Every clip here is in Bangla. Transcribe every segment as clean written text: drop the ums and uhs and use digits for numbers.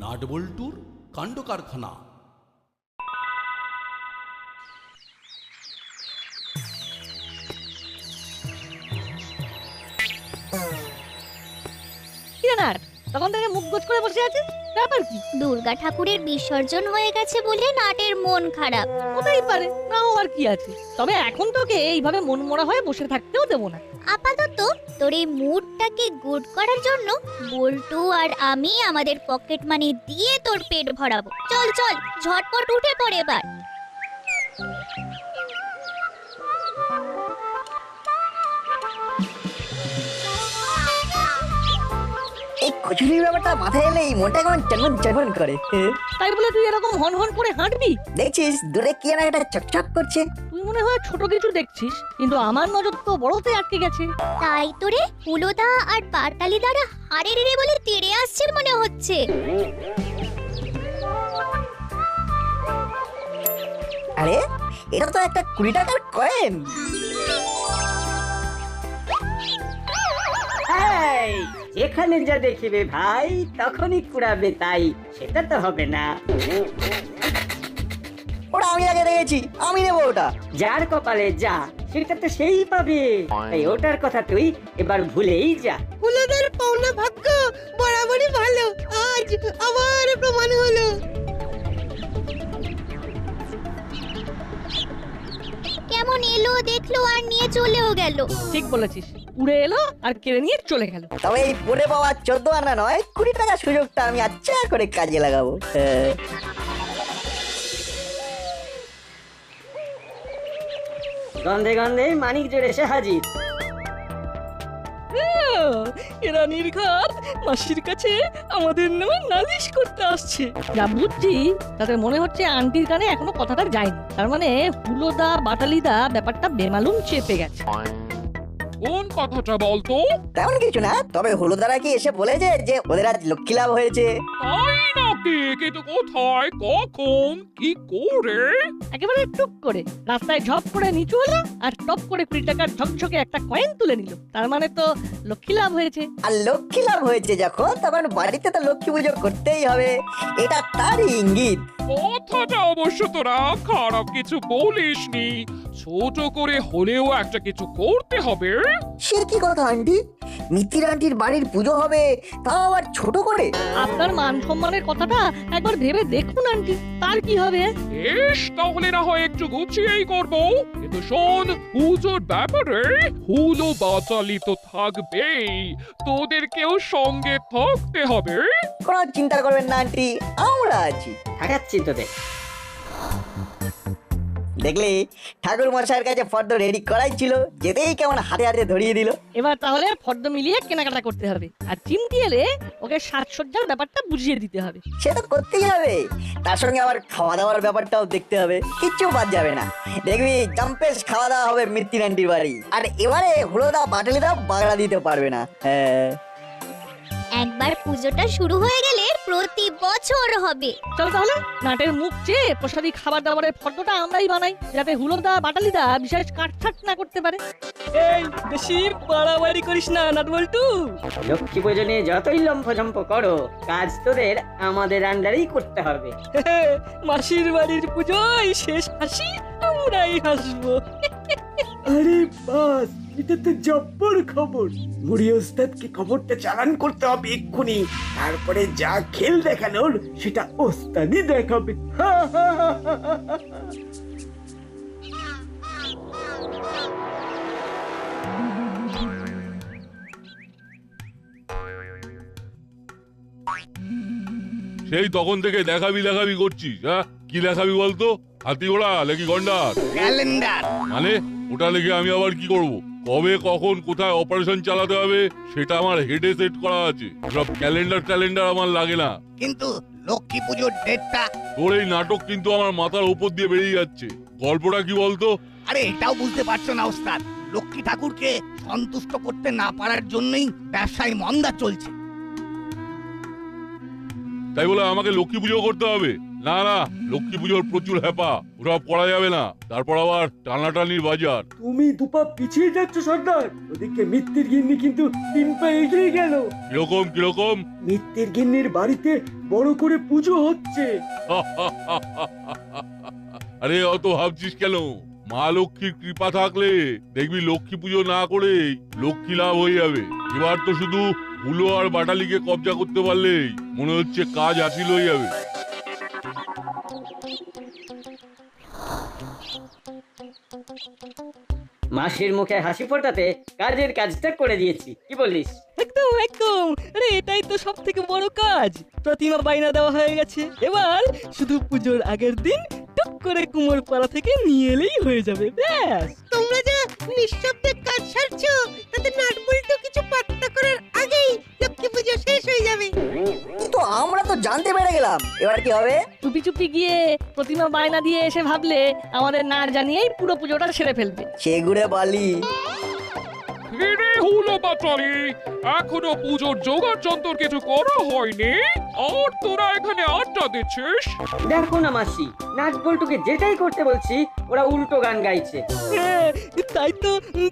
নাটবল্টুর কাণ্ড কারখানা। তখন থেকে মুখ গোছ করে বসে আছিস, ব্যাপার কি? দুর্গা ঠাকুরের বিসর্জন হয়ে গেছে বলে নাটের মন খারাপ। হতেই পারে, নাও আর কি আছে। তবে এখন তোকে এইভাবে মনমরা হয়ে বসে থাকতেও দেবো না। আপাতত তোর এই মুডটাকে গুড করার জন্য বল্টু আর আমি আমাদের পকেট মানি দিয়ে তোর পেট ভরাবো। চল চল, ঝটপট উঠে পড় এবার। এই কচুরির ব্যাপারটা মাথায় এলেই মনটা কেমন চনমন চনমন করে। তাই বলে তুই এরকম হন হন করে হাঁটবি? দেখছিস দূরে কি না একটা চকচক করছে। তুই মনে হয় ছোট কিছু দেখছিস, কিন্তু আমার নজর তো বড়তে আটকে গেছে। তাই তোরে ফুলোদা আর পারতালি দ্বারা হাড়ে রে বলে তেড়ে আসছে মনে হচ্ছে। আরে এটা তো একটা 20 টাকার কয়েন। এখানে যা দেখিবে ভাই তখনই কুড়াবে তাই, সেটা তো হবে না। ওটা আমি আগে দেখেছি, আমি নেবো ওটা। যার কপালে যা সেটা তো সেই পাবে, তাই ওটার কথা তুই এবার ভুলেই যা। ফুলদের পাওনা ভাগ্য বরাবরই ভালো, আজ আবার প্রমাণ হলো। কেমন এলো দেখলো আর নিয়ে চলেও গেল। ঠিক বলেছিস, উড়ে এলো আর কেড়ে নিয়ে চলে গেল। তবে এই পড়ে পাওয়া 14 আনা নয় 20 টাকার সুযোগটা আমি আচ্ছা করে কাজে লাগাবো। গন্ধে গন্ধে মানিক জোড়ে এসে হাজির। এরা নির্ঘাত মাসির কাছে আমাদের নামে নালিশ করতে আসছে। যা বুঝছি তাদের মনে হচ্ছে আন্টির কানে এখনো কথাটা যায়নি। তার মানে হুলোদা বাটালিদা ব্যাপারটা বেমালুম চেপে গেছে। কোন কথাটা বলতো? তেমন কিছু না, তবে হলুদারা কি এসে বলেছে যে ওদের আজ লক্ষ্মী লাভ হয়েছে। তাই নাকি? কিন্তু কোথায়, কখন, কি করে? একেবারে টুক করে রাস্তায় ঝপ করে নিচু হলো আর টপ করে 20 টাকার ঝকঝকে একটা কয়েন তুলে নিল। তার মানে তো লক্ষ্মী লাভ হয়েছে। আর লক্ষ্মী লাভ হয়েছে যখন, তখন বাড়িতে তো লক্ষ্মী পুজো করতেই হবে, এটা তারই ইঙ্গিত। কথাটা অবশ্য তোরা খারাপ কিছু বলিসনি, ছোট করে হলেও একটা কিছু করতে হবে। সে কি কথা আন্টি, মিত্তির আন্টির বাড়ির পুজো হবে, তাও আবার ছোট করে? আপনার মান সম্মানের কথাটা একবার ভেবে দেখুন আন্টি, তার কি হবে? বেশ, তাহলে না হয় একটু গুছিয়েই করবো, কিন্তু শোন, পুজোর ব্যাপারে হুলো বাচালি তো থাকবেই, তোদেরকেও সঙ্গে থাকতে হবে। কোনো চিন্তা করবেন না আন্টি, আমরা আছি। থাকাচ্ছি তোদের। দেখলে ঠাকুর মশাইয়ের কাছে ফর্দ রেডি করাই ছিল, যেতেই কেমন হাতে হাতে ধরিয়ে দিল। এবার তাহলে ফর্দ মিলিয়ে কেনাকাটা করতে হবে, আর চিমটি এলে ওকে সাজসজ্জার ব্যাপারটা বুঝিয়ে দিতে হবে। সে তো করতেই হবে, তার সঙ্গে আবার খাওয়া দাওয়ার ব্যাপারটাও দেখতে হবে, কিচ্ছু বাদ যাবে না। দেখবি জম্পেশ খাওয়া দাওয়া হবে মিত্তির আন্টির বাড়ি। আর এবারে হুলোদা বাটালিদা বাগড়া দিতে পারবে না। হ্যাঁ, একবার পুজোটা শুরু হয়ে গেলে প্রতি বছর হবে। চল তাহলে নাটের মুখ চেয়ে প্রসাদী খাবার দাবারের ফর্দটা আমরাই বানাই, যাতে হুলোদা বাটালিদা বিশেষ কাটছাট না করতে পারে। এই বেশি বাড়াবাড়ি করিস না নাটবল্টু। লক্ষ্মী পুজো নিয়ে যতই লম্ফঝম্প করো, কাজ তোদের আমাদের আন্ডারেই করতে হবে। মাসির বাড়ির পুজোয় শেষ হাসি আমরাই হাসবো। আরে বাস, এটা তো জব্বর খবর। মুড়ি ওস্তাদকে খবরটা চালান করতে হবে এক্ষুনি, তারপরে যা খেল দেখানোর সেটা ওস্তাদই দেখাবে। সেই তখন থেকে দেখাবি দেখাবি করছিস, হ্যাঁ? কি দেখাবি বলতো? হাতি ঘোড়া নাকি গন্ডার? ক্যালেন্ডার। মানে ওটা লেগে আমি আবার কি করব? কবে কখন কোথায় অপারেশন চালাতে হবে সেটা আমার হেডে সেট করা আছে। সব ক্যালেন্ডার আমার লাগে না। কিন্তু লক্ষ্মী পুজোর ডেটটা? তোর এই নাটক কিন্তু আমার মাথার উপর দিয়ে বেরিয়ে যাচ্ছে। গল্পটা কি বলতো? আরে এটাও বুঝতে পারছো না ওস্তাদ, লক্ষ্মী ঠাকুরকে সন্তুষ্ট করতে না পারার জন্যই ব্যবসায় মন্দা চলছে। তাই বলে আমাকে লক্ষ্মী পুজো করতে হবে? না না, লক্ষ্মী পুজোর প্রচুর হ্যাপা, ওসব করা যাবে না। তারপর আবার টানাটানির বাজার। তুমি দুপা পিছিয়ে যাচ্ছ সর্দার। ওদিকে মিত্তির গিন্নি কিন্তু 3 পা এগিয়ে গেল। কিরকম কিরকম? মিত্তির গিন্নির বাড়িতে বড় করে পুজো হচ্ছে। আরে অত ভাবছিস কেন? মা লক্ষ্মীর কৃপা থাকলে দেখবি লক্ষ্মী পুজো না করে লক্ষ্মী লাভ হয়ে যাবে। এবার তো শুধু হুলো আর বাটালিকে কবজা করতে পারলেই মনে হচ্ছে কাজ হাসিল হয়ে যাবে। মাসির মুখে হাসি ফোটাতে কাজের কাজটা করে দিয়েছি, কি বলিস? একদম একদম, আরে এটাই তো সব থেকে বড় কাজ। প্রতিমা বাইনা দেওয়া হয়ে গেছে, এবার শুধু পুজোর আগের দিন টুক করে কুমোর পাড়া থেকে নিয়ে এলেই হয়ে যাবে, ব্যাস। তোমরা যা নিঃশব্দে কাজ সারছো তাতে নাটবল্টু কিছু পাত্তা করার আগেই লক্ষ্মী পুজো শেষ হয়ে যাবে। কিন্তু আমরা তো জানতে পেরে গেলাম, এবার কি হবে? চুপি চুপি গিয়ে প্রতিমা বায়না দিয়ে এসে ভাবলে আমাদের না জানিয়েই পুরো পুজোটা সেরে ফেলবে। সে ঘুরে বালি। ফিরে হুলো বাটালি, এখনো পুজোর জোগাড় যন্ত্র কিছু করা হয়নি, আর তোরা এখানে আড্ডা দিচ্ছিস? দেখো না মাসি, নাটবল্টুকে যেটাই করতে বলছি ওরা উল্টো গান গাইছে। হ্যাঁ,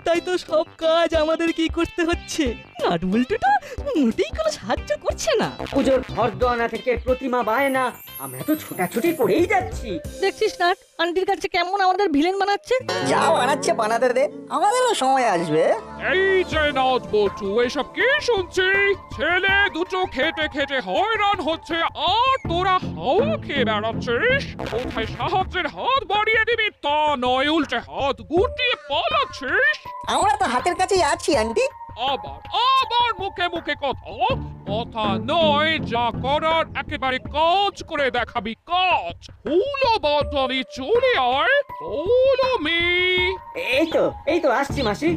তাই তো সব কাজ আমাদের কি করতে হচ্ছে। নাটবল্টুটা মোটেই কোনো সাহায্য করছে না। পুজোর ফর্দোয়ানা থেকে প্রতিমা বায়না, আমরা তো ছোটাছুটি করেই যাচ্ছি। দেখছিস না আন্টির কাছে কেমন আমাদের ভিলেন বানাচ্ছে। যা বানাচ্ছে বানাতে দে, আমাদেরও সময় আসবে। এই যে নাটবল্টু, এসব কি শুনছি? ছেলে দুটো খেটে খেটে হয়রান হচ্ছে আর তোরা হাওয়া খেয়ে বেড়াচ্ছিস। কোথায় সাহায্যের হাত বাড়িয়ে দিবি তা নয়, উল্টে হাত গুটিয়ে পালাচ্ছিস। আমরা তো হাতের কাছেই আছি আন্টি। আবার মুখে মুখে কথা নয়, যা করার একেবারে কাজ করে দেখাবি, কাজ। হুলো বাটালি চলে আয়, হুলো মি। এই তো আসছি মাসি।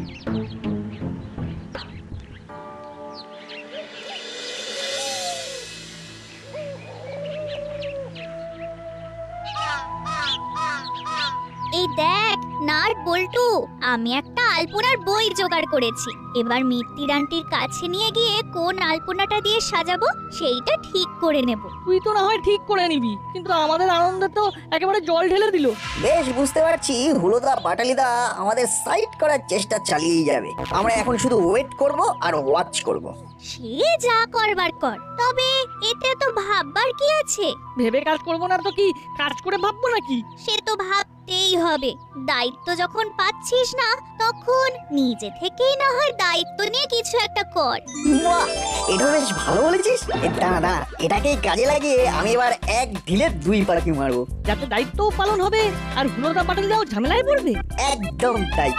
এই দেখ নাট বল্টু, আমি একটা আলপনার বই জোগাড় করেছি। এবার মিত্তির আন্টির কাছে নিয়ে গিয়ে কোন আলপনাটা দিয়ে সাজাবো সেইটা ঠিক করে নেব। তুই তো না হয় ঠিক করে নিবি, কিন্তু আমাদের আনন্দে তো একেবারে জল ঢেলে দিল। বেশ বুঝতে পারছি হুলোদা বাটালিদা আমাদের সাইড করার চেষ্টা চালিয়ে যাবে। আমরা এখন শুধু ওয়েট করব আর ওয়াচ করব। সে যা করবার কর, তবে এতে তো ভাববার কি আছে? ভেবে কাজ করবো না তো কি কাজ করে ভাববো নাকি? সে তো ভাবতেই হবে। দায়িত্ব যখন পাচ্ছিস না, তখন নিজে থেকেই না হয় দায়িত্ব নিয়ে কিছু একটা কর। বাহ, এটা বেশ ভালো বলেছিস। দাঁড়া, এটাকেই কাজে লাগিয়ে আমি এবার এক ঢিলে 2 পাখি মারবো। যাতে দায়িত্বও পালন হবে আর হুলোদা বাটালিদাও ঝামেলায় পড়বে। একদম তাই।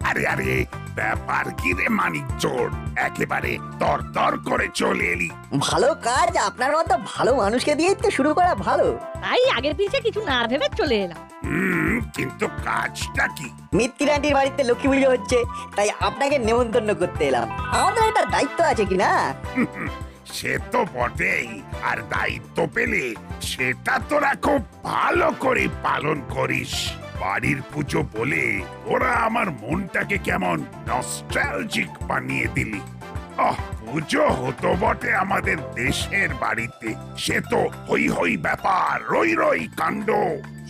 আরে আরে, ব্যাপার কি রে মানিক চোর, একেবারে তরতর করে চলে এলি। ভালো কাজ আপনার মতো ভালো মানুষকে দিয়েই তো শুরু করা ভালো। তাই আগে পিছে কিছু না ভেবে চলে এলাম। কিন্তু কাজটা কি? মিত্তির আন্টির বাড়িতে লক্ষ্মী পুজো হচ্ছে, তাই আপনাকে নেমন্তন্ন করতে এলাম। আমাদের একটা দায়িত্ব আছে কি না? সে তো বটেই, আর দায়িত্ব পেলে সেটা তোরা খুব ভালো করে পালন করিস। বাড়ির পুজো বলে ওরা আমার মনটাকে কেমন নস্টালজিক বানিয়ে দিলি। পুজো হতো বটে আমাদের দেশের বাড়িতে, সে তো হই হই ব্যাপার, রই রই কাণ্ড।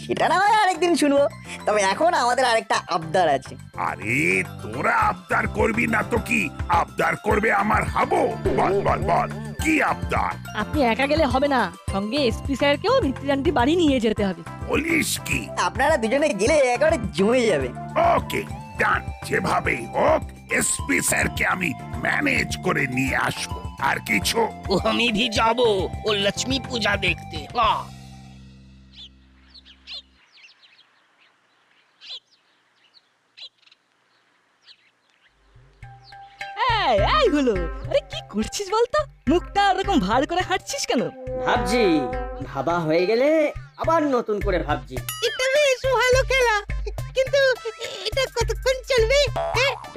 সেটা না হয় আরেকদিন শুনবো, তবে এখন আমাদের আরেকটা আবদার আছে। আরে তোরা আবদার করবি না তো কি আবদার করবে আমার হাবো? বল বল বল, কি আবদার? আপনি একা গেলে হবে না, সঙ্গে এসপি স্যারকেও মিত্তির আন্টি বাড়ি নিয়ে যেতে হবে। বলিস কি? আপনারা দুজনে গেলে একেবারে জমে যাবে। ওকে ডান, যেভাবেই হোক এসপি স্যারকে আমি ম্যানেজ করে নিয়ে আসবো। আর কিছু? আমি ভি যাবো ও লক্ষ্মী পূজা দেখতে। এই হলো, আরে কি করছিস বলতো? মুখটা এরকম ভার করে হাঁটছিস কেন? ভাবছি, ভাবা হয়ে গেলে আবার নতুন করে ভাবছি। এটা বেশ ভালো খেলা, কিন্তু এটা কতক্ষণ চলবে?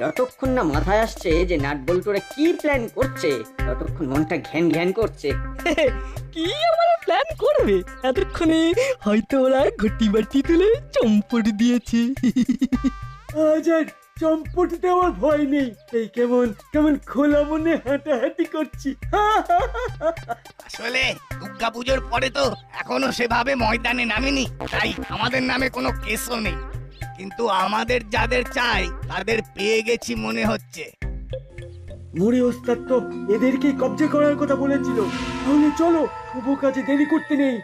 যতক্ষণ না মাথায় আসছে যে নাটবল্টুরা কি প্ল্যান করছে, ততক্ষণ মনটা ঘ্যান ঘ্যান করছে। কি আমার প্ল্যান করবে এতক্ষণে হয়তো ওরা ঘটি বাটি তুলে চম্পট দিয়েছে। আজ আর চম্পট দেওয়ার ভয় নেই। এই কেমন কেমন খোলা মনে হাঁটাহাঁটি করছি। আসলে দুর্গা পুজোর পরে তো এখনো সেভাবে ময়দানে নামেনি, তাই আমাদের নামে কোনো কেসও নেই। কিন্তু আমাদের যাদের চাই তাদের পেয়ে গেছি মনে হচ্ছে। মুড়ি ওস্তাদ তো এদেরকে কবজা করার কথা বলেছিল। তাহলে চলো, শুভ কাজে দেরি করতে নেই।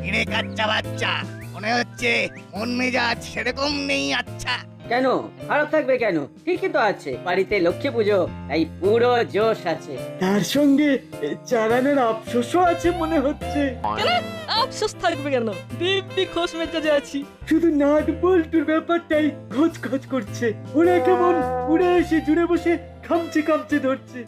কিরে কাচ্চা বাচ্চা, মনে হচ্ছে মন মেজাজ সেরকম নেই। আচ্ছা, কেন খারাপ থাকবে কেন? ঠিকই তো আছে, বাড়িতে লক্ষ্মী পুজো, তাই পুরো জোশ আছে। তার সঙ্গে চালানোর আফসোসও আছে মনে হচ্ছে। আফসোস থাকবে কেন? দিব্যি খোশ মেজাজে আছি। শুধু নাট বল্টুর ব্যাপারটাই খোঁজ খোঁজ করছে। ওরা কেমন উড়ে এসে জুড়ে বসে খামচে খামচে ধরছে।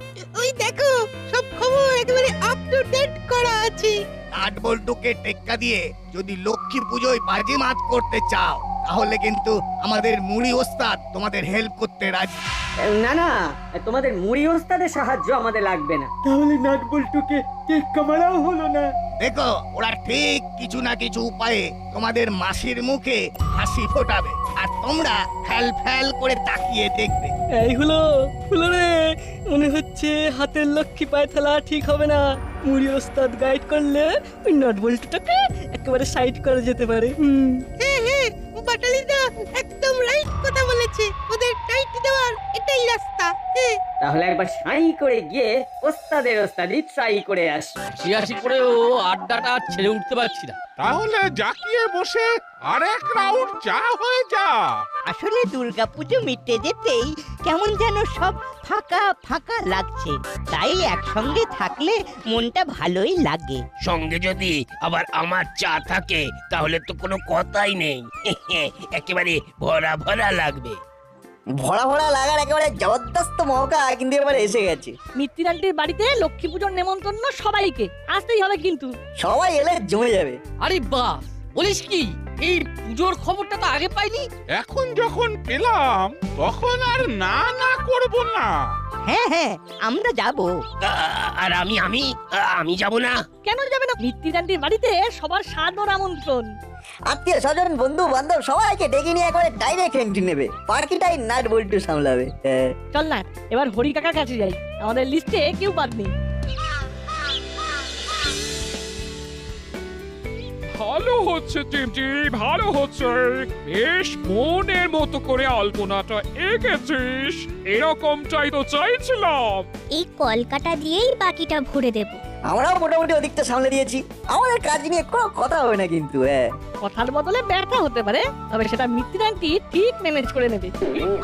ওই দেখো, সব খবর একেবারে আপ টু ডেট করা আছে। নাট বল্টুকে টেক্কা দিয়ে যদি লক্ষ্মী পুজোয় বাজিমাত করতে চাও, তাহলে কিন্তু আমাদের মুড়ি ওস্তাদ তোমাদের হেল্প করতে রাজি। না না, তোমাদের মুড়ি ওস্তাদের সাহায্য আমাদের লাগবে না। তাহলে নাট বল্টুকে কেক কামারাও হলো না। দেখো, ওরা ঠিক কিছু না কিছু উপায়ে তোমাদের মাসির মুখে হাসি ফোটাবে, আর তোমরা ফ্যাল ফ্যাল করে তাকিয়ে দেখবে। এই হলো রে, মনে হচ্ছে হাতের লক্ষ্মী পায়ে ফেলা ঠিক হবে না। মুড়ি ওস্তাদ গাইড করলে ওই নট বল্টুটাকে একেবারে সাইড করা যেতে পারে। হ্যাঁ হ্যাঁ, বাটালিদা একদম রাইট কথা বলেছে। ওদের টাইট দেওয়ার এটাই রাস্তা। তাহলে একবার সাই করে গিয়ে ওস্তাদের ওস্তাদি ট্রাই করে আসি। শিয়াশি করেও আড্ডাটা ছেড়ে উঠতে পারছি না। তাহলে জাকিয়ে বসে আরেক রাউন্ড চা হয়ে যা। আসলে দুর্গাপুজো মিটে যেতেই কেমন যেন সব ফাঁকা ফাঁকা লাগছে, তাই একসঙ্গে থাকলে মনটা ভালোই লাগে। সঙ্গে যদি আবার আমার চা থাকে তাহলে তো কোনো কথাই নেই। একেবারে ভরা ভরা লাগবে। ভরা ভরা লাগার একেবারে জবরদস্ত মৌকা কিন্তু এবার এসে গেছে। মিত্তির আন্টির বাড়িতে লক্ষ্মী পুজোর নেমন্তন্ন সবাইকে আসতেই হবে কিন্তু। সবাই এলে জমে যাবে। আরে বাহ, বলিস কি? এই পুজোর খবরটা তো আগে পাইনি। এখন যখন পেলাম তখন আর না না করব না। হ্যাঁ হ্যাঁ, আমরা যাব। আর আমি যাব না। কেন যাবে না? মিত্তির আন্টির বাড়িতে সবার সাদর আমন্ত্রণ। আত্মীয় স্বজন বন্ধু বান্ধব সবাইকে ডেকে নিয়ে একবারে ডাইরেক্ট এন্ট্রি নেবে। পার্কিটাই নাট বল্টু সামলাবে। চল না, এবার হরি কাকার কাছে যাই। আমাদের লিস্টে কেউ বাদ নেই। ভালো হচ্ছে টিমটি, ভালো হচ্ছে। বেশ মনের মতো করে আলপনাটা এঁকেছিস। এরকমটাই তো চাইছিলাম। এই কলকাটা দিয়েই বাকিটা ভরে দেব। আমরাও মোটামুটি ওদিকটা সামলে দিয়েছি। আমাদের কাজ নিয়ে কোনো কথা হবে না কিন্তু। কথার বদলে ব্যর্থ হতে পারে, তবে সেটা মিত্তির আন্টি ঠিক ম্যানেজ করে নেবে।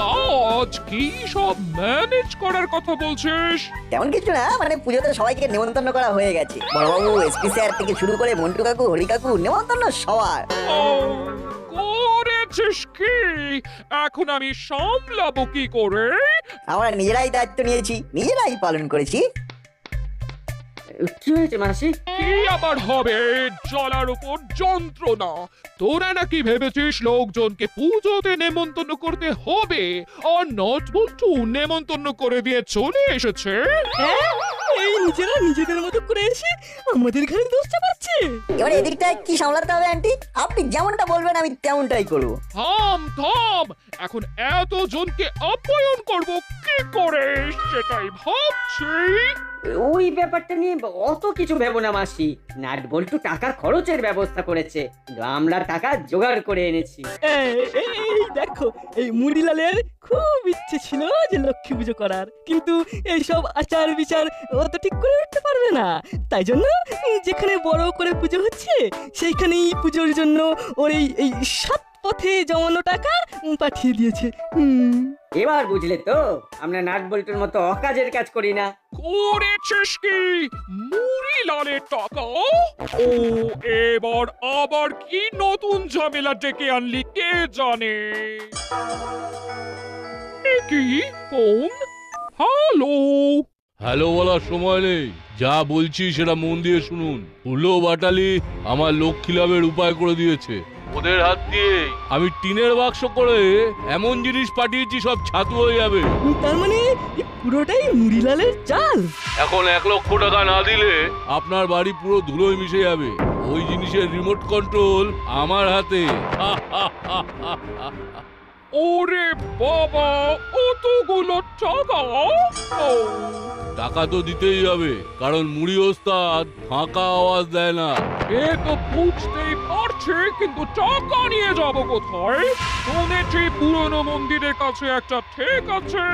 কাজ কি সব ম্যানেজ করার কথা বলছিস? তেমন কিছু না, মানে পুজোতে সবাইকে নেমন্তন্ন করা হয়ে গেছে। বড়বাবু, এসপি স্যার থেকে শুরু করে মন্টু কাকু, হরি কাকু, নেমন্তন্ন সবার। করেছিস কি? এখন আমি সামলাবো কি করে? আমরা নিজেরাই দায়িত্ব নিয়েছি, নিজেরাই পালন করেছি। কি হয়েছে মাসি? কি আবার হবে? জলার উপর যন্ত্রণা। তোরা নাকি ভেবেছিস লোকজনকে পুজোতে নেমন্তন্ন করতে হবে, আর নট বল্টু নেমন্তন্ন করে দিয়ে চলে এসেছে। এই নিজেরা নিজেদের মতো করে এসে আমাদের ঘরে দোষ চাপাচ্ছে। এবার এদিকটায় কি সামলাতে হবে আন্টি? আপনি যেমনটা বলবেন আমি তেমনটাই করবো। থাম থাম, এখন এত জনকে আপ্যায়ন করব কি করে সেটাই ভাবছি। ওই ব্যাপারটা নিয়ে অত কিছু ভেবো না মাসি। নাট বল্টু টাকা খরচের ব্যবস্থা করেছে, আমরা টাকা জোগাড় করে এনেছি। এই দেখো, এই মুড়িলালের খুব ইচ্ছে ছিল যে লক্ষ্মী পুজো করার, কিন্তু এইসব আচার বিচার ও তো ঠিক করে উঠতে পারবে না। তাই জন্য যেখানে বড় করে পুজো হচ্ছে সেইখানেই পুজোর জন্য ওর এই সাত পথে জমানো টাকা পাঠিয়ে দিয়েছে। এবার বুঝলে তো, আমরা নাট বল্টুর মতো অকাজের কাজ করি না। করেছিস কি মুড়ি লালের টাকা? ও এবার আবার কি নতুন ঝামেলা ডেকে আনলি কে জানে। কি ফোন? হ্যালো হ্যালো বলার সময় নেই, যা বলছি সেটা মন দিয়ে শুনুন। হুলো বাটালি আমার লক্ষ্মী লাভের উপায় করে দিয়েছে। ওদের হাত দিয়ে আমি টিনের বাক্স করে এমন জিনিস পাঠিয়েছি সব ছাতু হয়ে যাবে। তার মানে পুরোটাই মুড়িলালের চাল। এখন 1,00,000 টাকা না দিলে আপনার বাড়ি পুরো ধুলোয় মিশে যাবে। ওই জিনিসের রিমোট কন্ট্রোল আমার হাতে। ওরে বাবা, অতগুলো টাকা! ও, টাকা তো দিতেই হবে, কারণ মুড়ি ওস্তাদ ফাঁকা আওয়াজ দেয় না। এ তো বুঝতেই পারছি, কিন্তু টাকা নিয়ে যাব কোথায়? শুনেছি পুরনো মন্দিরের কাছে একটা ঠিক আছে।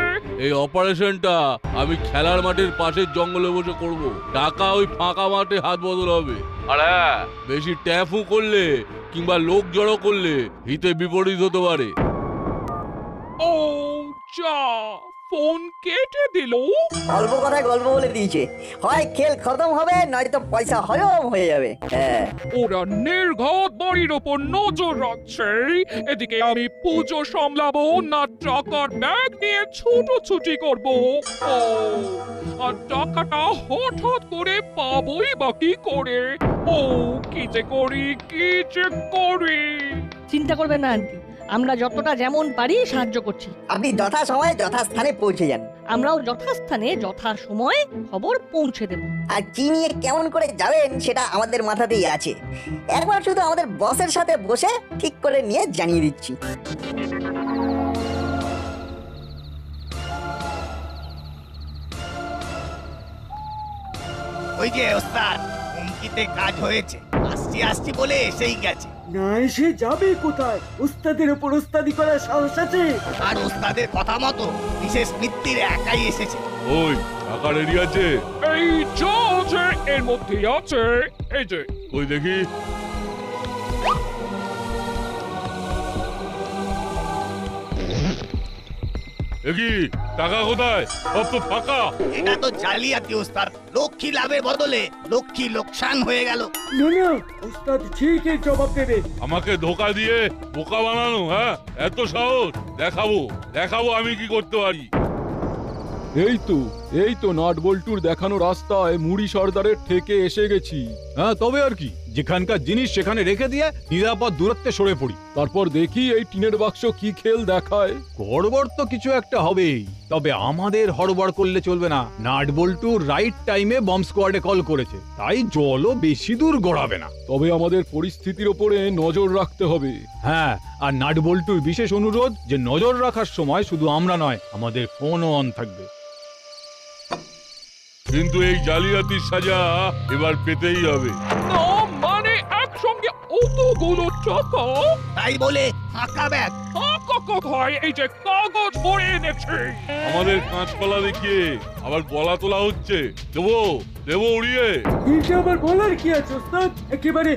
এই অপারেশনটা আমি খেলার মাঠের পাশের জঙ্গলে বসে করব। টাকা ওই ফাঁকা মাঠে হাত বদল হবে। আর হ্যাঁ, বেশি ট্যাফু করলে কিংবা লোক জড়ো করলে হিতে বিপরীত হতে পারে। ও যা, ফোন কেটে দিল। অল্প কথায় গল্প বলে দিয়েছে, হয় খেল খতম হবে নয়তো পয়সা হজম হয়ে যাবে। হ্যাঁ, ওরা নির্ঘাত বাড়ির ওপর নজর রাখছে। এদিকে আমি পুজো সামলাবো না টাকার ব্যাগ নিয়ে ছুটোছুটি করব। ও, আর টাকাটা হঠাৎ করে পাবোই বা কি করে? ও, কি যে করি, কি যে করি! চিন্তা করবেন না আন্টি, আমরা যতটা যেমন পারি সাহায্য করছি। আপনি যথা সময়ে যথাস্থানে পৌঁছে যান। আমরাও যথাস্থানে যথা সময়ে খবর পৌঁছে দেব। আর কি নিয়ে কেমন করে যাবেন সেটা আমাদের মাথাতেই আছে। একবার শুধু আমাদের বসের সাথে বসে ঠিক করে নিয়ে জানিয়ে দিচ্ছি। ওই যে ওস্তাদ, হুমকিতে কাজ হয়েছে। আসছি আসছি বলে এসেই গেছে। না এসে যাবে কোথায়? ওস্তাদের উপর ওস্তাদি করার সাহস আছে? আর ওস্তাদের কথা মতো বিশেষ মিত্তির একাই এসেছে। ওই টাকা রেডি আছে? এই যা আছে এর মধ্যেই আছে। এই যে, ওই দেখি। দেখি টাকা কোথায়? সব তো ফাঁকা। এটা তো জালিয়াতি ওস্তাদ। লক্ষ্মী লাভের বদলে লক্ষ্মী লোকসান হয়ে গেল। না না, ওস্তাদ ঠিকই জবাব দেবে। আমাকে ধোকা দিয়ে বোকা বানানো, হ্যাঁ? এত সাহস? দেখাবো দেখাবো আমি কি করতে পারি। এই তো নাট বল্টুর দেখানো রাস্তায় মুড়ি সর্দারের থেকে এসে গেছি। হ্যাঁ, তবে আর কি, যেখানকার জিনিস সেখানে রেখে দিয়ে নিরাপদ দূরত্বে সরে পড়ি। তারপর দেখি এই টিনের বাক্স কি খেল দেখায়। গড়বড় তো কিছু একটা হবেই, তবে আমাদের হড়বড় করলে চলবে না। নাট বল্টু রাইট টাইমে বম্ব স্কোয়াডে কল করেছে, তাই জলও বেশি দূর গড়াবে না। তবে আমাদের পরিস্থিতির ওপরে নজর রাখতে হবে। হ্যাঁ, আর নাট বল্টুর বিশেষ অনুরোধ যে নজর রাখার সময় শুধু আমরা নয়, আমাদের ফোনও অন থাকবে। কিন্তু এই জালিয়াতির সাজা এবার পেতেই হবে। না মানে একসঙ্গে অতগুলো টাকা? তাই বলে ফাঁকা ব্যাগ? ফাঁকা কোথায়? এই যে কাগজ ভরে এনেছি। আমাদের কাঁচকলা দেখিয়ে আবার গলা তোলা হচ্ছে। দেবো দেবো উড়িয়ে। এটা আবার বলার কি আছে ওস্তাদ? একেবারে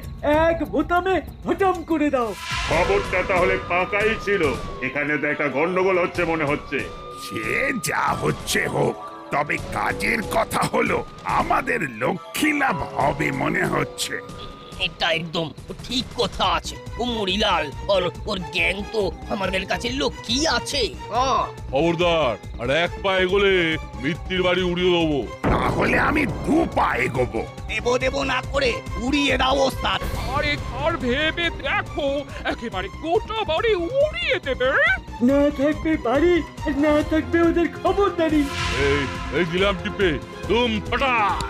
এক বোতামে হটম করে দাও। খবরটা তাহলে পাকাই ছিল। এখানে তো একটা গন্ডগোল হচ্ছে মনে হচ্ছে। সে যা হচ্ছে হোক, তবে কাজের কথা হলো আমাদের লক্ষ্মী লাভ হবে মনে হচ্ছে। এটা একদম ঠিক কথা আছে। ও মুড়িলাল ওর গ্যাং তো আমাদের কাছে লক্ষ্মী আছে। খবরদার, আর এক পা এগোলে মিত্তির বাড়ি উড়িয়ে দেবো। তাহলে আমি 2 পা এগোবো। দেব না করে উড়িয়ে দাও ওস্তাদ। আরে কার ভেবে দেখো, একেবারে গোটা বাড়ি উড়িয়ে দেবে। না থাকবে বাড়ি, আর না থাকবে ওদের খবরদারি। এই দিলাম টিপে, তুম ফটাক।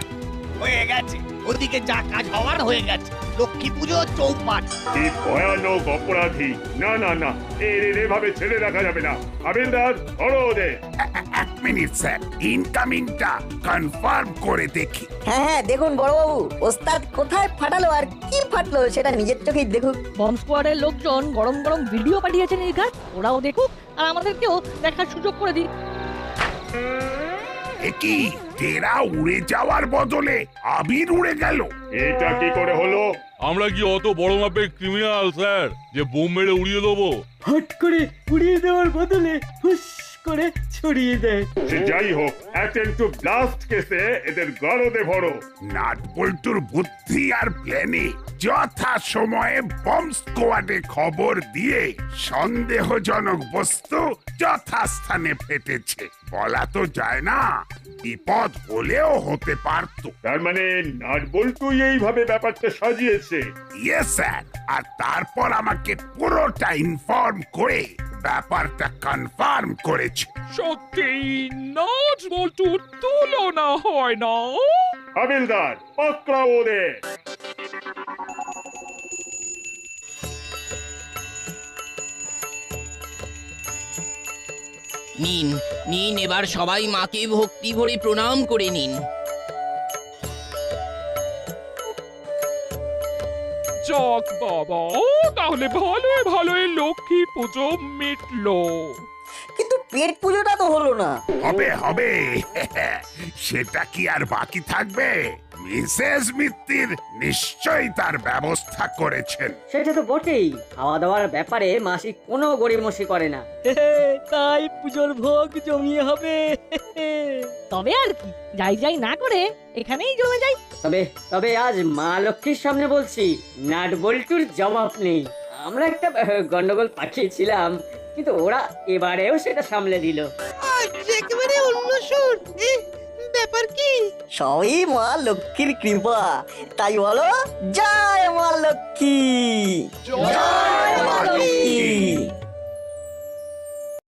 হয়ে গেছে, ওদিকে যা কাজ হওয়ার হয়ে গেছে। লক্ষ্মী পুজো চৌপাট। কি ভয়ানক অপরাধী! না না না, এভাবে ছেড়ে রাখা যাবে না। হাবিলদার, ধরো ওদের। 1 মিনিট স্যার, ইনকামিংটা কনফার্ম করে দেখি। হ্যাঁ হ্যাঁ, দেখুন বড়বাবু, ওস্তাদ কোথায় ফাটালো আর কি ফাটলো সেটা নিজের চোখেই দেখুক। বম্ব স্কোয়াডের লোকজন গরম গরম ভিডিও পাঠিয়েছে নির্ঘাত, ওরাও দেখুক আর আমাদেরকেও দেখার সুযোগ করে দিক। কি তেরা উড়ে যাওয়ার বদলে আবির উড়ে গেল? এটা কি করে হলো? আমরা কি অত বড় মাপের ক্রিমিনাল স্যার যে বোম মেরে উড়িয়ে দেবো? হট করে উড়িয়ে দেওয়ার বদলে হুস করে ছড়িয়ে দেয়। সে যাই হোক, অ্যাটেন্ড টু ব্লাস্ট কেসে এদের গলদে ভরো। নাট বল্টুর বুদ্ধি আর প্ল্যানে যথা সময়ে বম্ব স্কোয়াডে খবর দিয়ে সন্দেহজনক বস্তু যথাস্থানে ফেটেছে। বলা তো যায় না, বিপদ হলেও হতে পারত। তার মানে নাট বল্টুই এইভাবে ব্যাপারটা সাজিয়েছে। ইয়েস স্যার, আর তারপর আমাকে পুরোটা ইনফর্ম করে ব্যাপারটা কনফার্ম করেছে। সত্যি নাট বল্টুর তুলনা হয় না। হাবিলদার, পাকড়াও ওদের। নিন নিন, এবার সবাই মাকে ভক্তি ভরে প্রণাম করে নিন। যাক বাবা, তাহলে ভালোই ভালোই লক্ষ্মী পুজো মিটলো। কিন্তু পেট পুজোটা তো হলো না। হবে হবে সেটা কি আর বাকি থাকবে? মিসেস মিত্তির নিশ্চয়ই তার ব্যবস্থা করেছেন। সেটা তো বটেই, খাওয়া দাওয়ার ব্যাপারে মাসি কোনো গড়িমসি করে না। তাই পুজোর ভোগ জমিয়ে হবে। তবে আর কি, যাই যাই না করে এখানেই জমে যাই। তবে তবে আজ মা লক্ষ্মীর সামনে বলছি, নাট বল্টুর জবাব নেই। আমরা একটা গন্ডগোল পাঠিয়েছিলাম, কিন্তু ওরা এবারেও সেটা সামলে দিল। একেবারে অন্য সুর। ব্যাপার কি? সবই মা লক্ষ্মীর কৃপা, তাই বলো জয় মা লক্ষ্মী, জয় মা লক্ষ্মী।